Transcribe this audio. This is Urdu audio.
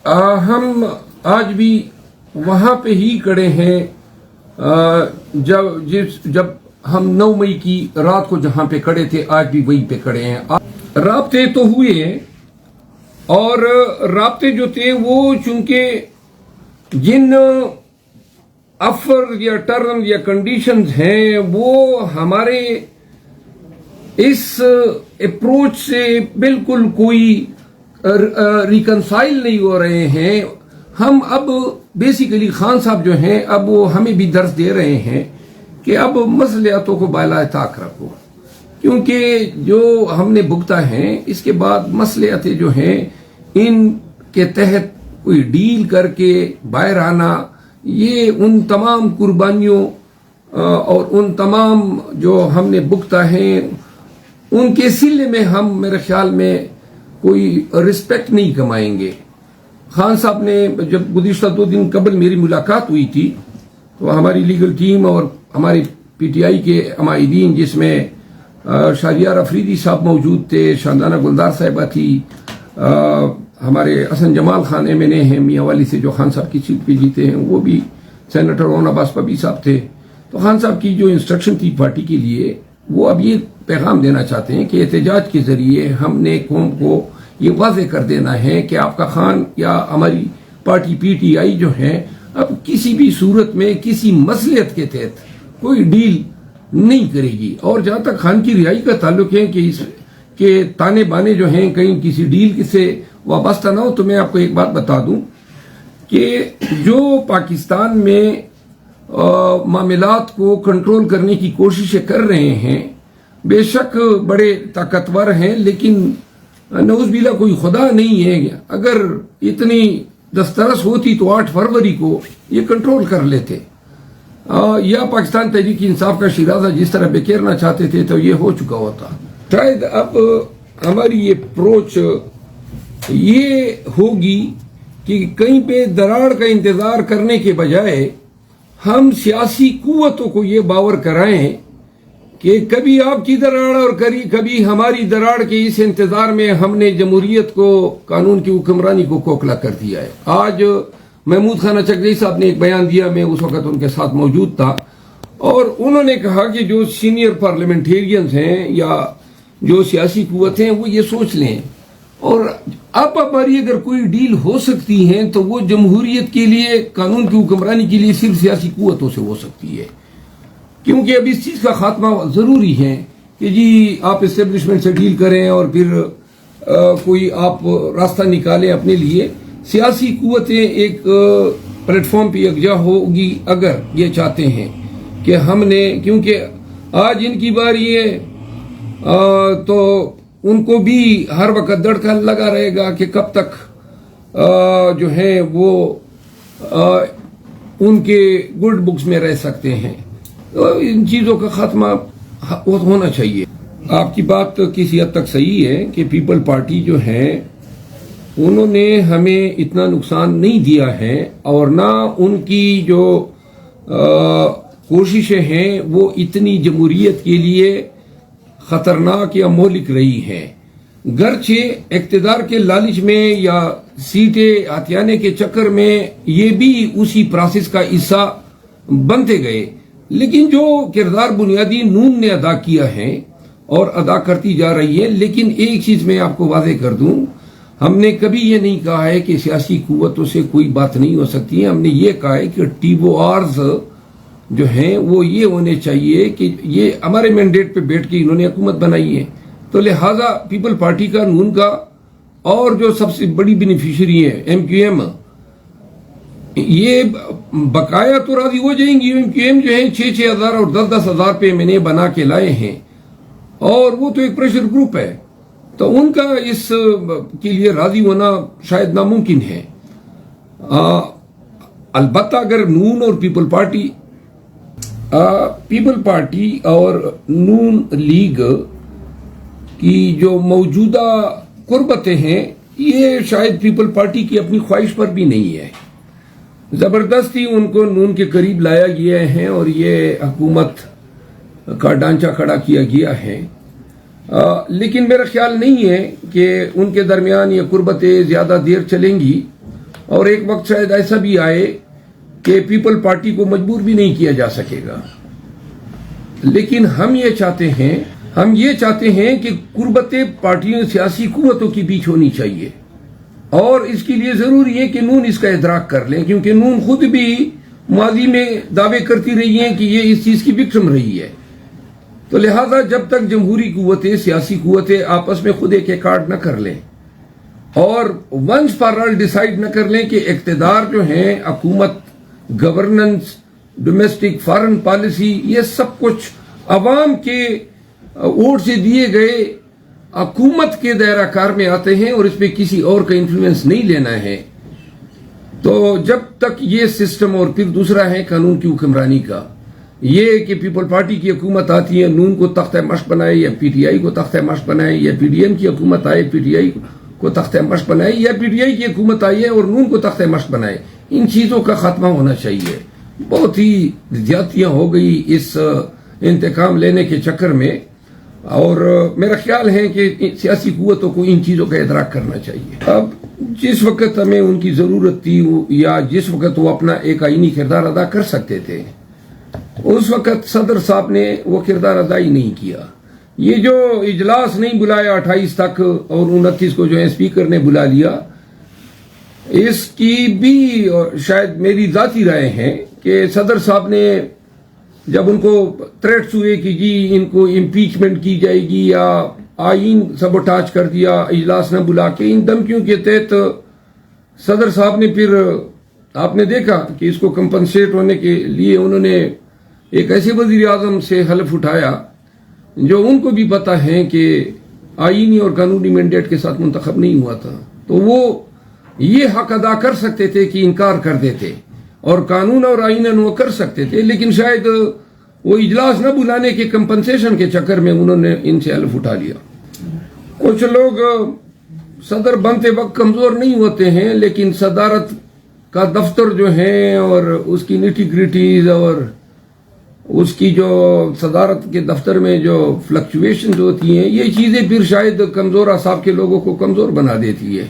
ہم آج بھی وہاں پہ ہی کھڑے ہیں جب ہم 9 مئی کی رات کو جہاں پہ کھڑے تھے، آج بھی وہیں پہ کھڑے ہیں. رابطے تو ہوئے اور رابطے جو تھے وہ چونکہ جن آفر یا ٹرم یا کنڈیشنز ہیں وہ ہمارے اس اپروچ سے بالکل کوئی ریکنسائل نہیں ہو رہے ہیں. ہم اب بیسیکلی خان صاحب جو ہیں اب وہ ہمیں بھی درس دے رہے ہیں کہ اب مصلحتوں کو بالائے طاق رکھو، کیونکہ جو ہم نے بھگتا ہے اس کے بعد مصلحتیں جو ہیں ان کے تحت کوئی ڈیل کر کے باہر آنا، یہ ان تمام قربانیوں اور ان تمام جو ہم نے بھگتا ہے ان کے سلے میں ہم میرے خیال میں کوئی رسپیکٹ نہیں کمائیں گے. خان صاحب نے جب گزشتہ 2 دن قبل میری ملاقات ہوئی تھی تو ہماری لیگل ٹیم اور ہمارے پی ٹی آئی کے عمائدین، جس میں شاہریار افریدی صاحب موجود تھے، شاندانہ گلدار صاحبہ تھی، ہمارے حسن جمال خان ایم این اے ہیں میاں والی سے جو خان صاحب کی سیٹ پہ جیتے ہیں، وہ بھی سینیٹر رونا عباس پبی صاحب تھے. تو خان صاحب کی جو انسٹرکشن تھی پارٹی کے لیے، وہ اب یہ پیغام دینا چاہتے ہیں کہ احتجاج کے ذریعے ہم نے قوم کو یہ واضح کر دینا ہے کہ آپ کا خان یا ہماری پارٹی پی ٹی آئی جو ہے اب کسی بھی صورت میں کسی مصلحت کے تحت کوئی ڈیل نہیں کرے گی. اور جہاں تک خان کی رہائی کا تعلق ہے کہ تانے بانے جو ہیں کہیں کسی ڈیل سے وابستہ نہ ہو، تو میں آپ کو ایک بات بتا دوں کہ جو پاکستان میں معاملات کو کنٹرول کرنے کی کوششیں کر رہے ہیں، بے شک بڑے طاقتور ہیں، لیکن نعوذ باللہ کوئی خدا نہیں ہے. اگر اتنی دسترس ہوتی تو 8 فروری کو یہ کنٹرول کر لیتے، یا پاکستان تحریک انصاف کا شیرازہ جس طرح بکھیرنا چاہتے تھے تو یہ ہو چکا ہوتا. شاید اب ہماری یہ اپروچ یہ ہوگی کہ کہیں پہ دراڑ کا انتظار کرنے کے بجائے ہم سیاسی قوتوں کو یہ باور کرائیں کہ کبھی آپ کی دراڑ اور کبھی ہماری دراڑ کے اس انتظار میں ہم نے جمہوریت کو، قانون کی حکمرانی کو کھوکھلا کر دیا ہے. آج محمود خان اچکزئی صاحب نے ایک بیان دیا، میں اس وقت ان کے ساتھ موجود تھا، اور انہوں نے کہا کہ جو سینئر پارلیمنٹیرینز ہیں یا جو سیاسی قوتیں ہیں وہ یہ سوچ لیں، اور اب ہماری اگر کوئی ڈیل ہو سکتی ہے تو وہ جمہوریت کے لیے، قانون کی حکمرانی کے لیے صرف سیاسی قوتوں سے ہو سکتی ہے. کیونکہ اب اس چیز کا خاتمہ ضروری ہے کہ جی آپ اسٹیبلشمنٹ سے ڈیل کریں اور پھر کوئی آپ راستہ نکالیں اپنے لیے. سیاسی قوتیں ایک پلیٹ فارم پہ یکجا ہوگی اگر یہ چاہتے ہیں کہ ہم نے، کیونکہ آج ان کی باری ہے تو ان کو بھی ہر وقت دھڑکا لگا رہے گا کہ کب تک جو ہے وہ ان کے گڈ بکس میں رہ سکتے ہیں. ان چیزوں کا خاتمہ ہونا چاہیے. آپ کی بات کسی حد تک صحیح ہے کہ پیپل پارٹی جو ہے انہوں نے ہمیں اتنا نقصان نہیں دیا ہے، اور نہ ان کی جو کوششیں ہیں وہ اتنی جمہوریت کے لیے خطرناک یا مہلک رہی ہیں. گرچہ اقتدار کے لالچ میں یا سیٹیں ہتھیانے کے چکر میں یہ بھی اسی پروسیس کا حصہ بنتے گئے، لیکن جو کردار بنیادی نون نے ادا کیا ہے اور ادا کرتی جا رہی ہے. لیکن ایک چیز میں آپ کو واضح کر دوں، ہم نے کبھی یہ نہیں کہا ہے کہ سیاسی قوتوں سے کوئی بات نہیں ہو سکتی ہے. ہم نے یہ کہا ہے کہ ٹی او آرز جو ہیں وہ یہ ہونے چاہیے کہ یہ ہمارے مینڈیٹ پہ بیٹھ کے انہوں نے حکومت بنائی ہے، تو لہٰذا پیپل پارٹی کا، نون کا، اور جو سب سے بڑی بینیفیشری ہے ایم کیو ایم، یہ بقایا تو راضی ہو جائیں گی. ایم کیو ایم جو ہے 6,000 اور 10,000 پہ میں نے بنا کے لائے ہیں، اور وہ تو ایک پریشر گروپ ہے، تو ان کا اس کے لیے راضی ہونا شاید ناممکن ہے. البتہ اگر نون اور پیپل پارٹی اور نون لیگ کی جو موجودہ قربتیں ہیں یہ شاید پیپل پارٹی کی اپنی خواہش پر بھی نہیں ہے. زبردستی ان کو نون کے قریب لایا گیا ہے اور یہ حکومت کا ڈھانچہ کھڑا کیا گیا ہے. لیکن میرا خیال نہیں ہے کہ ان کے درمیان یہ قربتیں زیادہ دیر چلیں گی، اور ایک وقت شاید ایسا بھی آئے کہ پیپل پارٹی کو مجبور بھی نہیں کیا جا سکے گا. لیکن ہم یہ چاہتے ہیں کہ قربتیں پارٹیوں سیاسی قوتوں کے بیچ ہونی چاہیے، اور اس کے لیے ضروری ہے کہ نون اس کا ادراک کر لیں، کیونکہ نون خود بھی ماضی میں دعوے کرتی رہی ہیں کہ یہ اس چیز کی وکٹم رہی ہے. تو لہذا جب تک جمہوری قوتیں، سیاسی قوتیں آپس میں خود ایک ایکارڈ نہ کر لیں اور ونس فار آل ڈیسائیڈ نہ کر لیں کہ اقتدار جو ہیں، حکومت، گورننس، ڈومیسٹک، فارن پالیسی، یہ سب کچھ عوام کے ووٹ سے دیے گئے حکومت کے دائرہ کار میں آتے ہیں اور اس پہ کسی اور کا انفلوئنس نہیں لینا ہے، تو جب تک یہ سسٹم. اور پھر دوسرا ہے قانون کی حکمرانی کا، یہ کہ پیپل پارٹی کی حکومت آتی ہے، نون کو تختہ مشق بنائے، یا پی ٹی آئی کو تختہ مشق بنائے، یا پی ڈی ایم کی حکومت آئے پی ٹی آئی کو تختہ مشق بنائے، یا پی ٹی آئی کی حکومت آئی ہے اور نون کو تختہ مشق بنائے. ان چیزوں کا خاتمہ ہونا چاہیے. بہت ہی زیادتیاں ہو گئی اس انتقام لینے کے چکر میں، اور میرا خیال ہے کہ سیاسی قوتوں کو ان چیزوں کا ادراک کرنا چاہیے. اب جس وقت ہمیں ان کی ضرورت تھی، یا جس وقت وہ اپنا ایک آئینی کردار ادا کر سکتے تھے، اس وقت صدر صاحب نے وہ کردار ادا ہی نہیں کیا. یہ جو اجلاس نہیں بلایا 28 تک اور 29 کو جو ہے اسپیکر نے بلا لیا، اس کی بھی شاید میری ذاتی رائے ہے کہ صدر صاحب نے جب ان کو تھریٹس ہوئے کہ جی ان کو امپیچمنٹ کی جائے گی یا آئین سبوٹاج کر دیا اجلاس نہ بلا کے، ان دھمکیوں کے تحت صدر صاحب نے پھر آپ نے دیکھا کہ اس کو کمپنسیٹ ہونے کے لیے انہوں نے ایک ایسے وزیر اعظم سے حلف اٹھایا جو ان کو بھی پتا ہے کہ آئینی اور قانونی مینڈیٹ کے ساتھ منتخب نہیں ہوا تھا. تو وہ یہ حق ادا کر سکتے تھے کہ انکار کر دیتے، اور قانون اور آئیناً وہ کر سکتے تھے، لیکن شاید وہ اجلاس نہ بلانے کے کمپنسیشن کے چکر میں انہوں نے ان سے حلف اٹھا لیا. کچھ لوگ صدر بنتے وقت کمزور نہیں ہوتے ہیں، لیکن صدارت کا دفتر جو ہے اور اس کی نیٹی گریٹیز اور اس کی جو صدارت کے دفتر میں جو فلکچویشنز ہوتی ہیں، یہ چیزیں پھر شاید کمزور اعصاب کے لوگوں کو کمزور بنا دیتی ہے.